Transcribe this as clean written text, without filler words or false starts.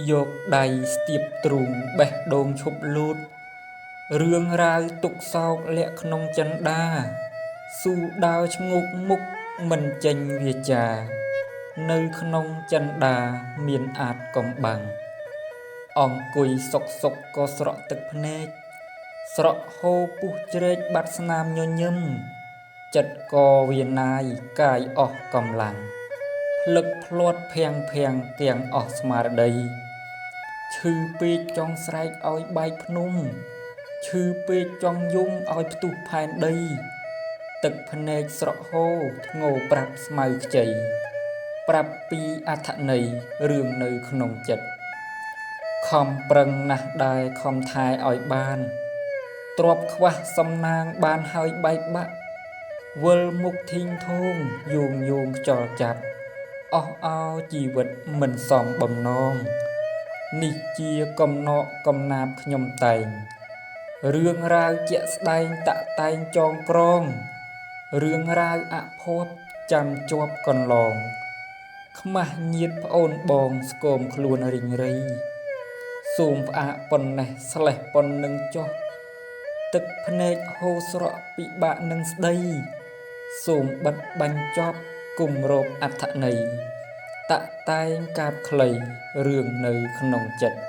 យកដៃស្ទាបទ្រូងបេះដូងឈប់លូតរឿងរ៉ាវទុកសោកលាក់ក្នុងចិន្តាស៊ូដើរឈ្ងោកមុខមិនចេញវាចានៅក្នុងចិន្តាមានអាចកំបាំងអង្គុយសុកសុកក៏ស្រក់ទឹកភ្នែកស្រក់ហូរពុះជ្រែកបាត់ស្នាមញញឹមចិត្តក៏វាណាយកាយអស់កម្លាំងភ្លឹកភ្លាត់ភាំងភាំងទាំងអស់ស្មារតីឈឺពេកចង់ស្រែកឲ្យបែកភ្នំឈឺពេកចង់យំឲ្យផ្ទុះផែនដីទឹកភ្នែកស្រក់ហូរធ្ងោប្រាប់ស្មៅខ្ចីប្រាប់ពីអត្ថន័យរឿងនៅក្នុងចិត្តខំប្រឹងណាស់ដែរខំថែឲ្យបានទ្របខ្វះសំណាងបានហើយបែកបាក់វិលមុខធីងធងយោងយោងខ្យល់ចាប់អស់អោជីវិតមិនសមបំណងនេះជាកំណកកំណាព្យខ្ញុំតែងរឿងរ៉ាវជាក់ស្ដែងតាក់តែងចងក្រងរឿងរ៉ាវអភ័ព្វចាំជាប់កន្លងខ្មាស់ញាតប្អូនបងស្គមខ្លួនរីងរៃសូមផ្អាកប៉ុណ្ណេះស្លេះប៉ុណ្្នឹងចុះទឹកភ្នែកហូរស្រក់ពិបាកនឹងស្ដីសូមបិទបញ្ចប់គុំរោបអត្ថន័យតាក់តែងកាបខ្លីរឿងនៅក្នុងចិត្ត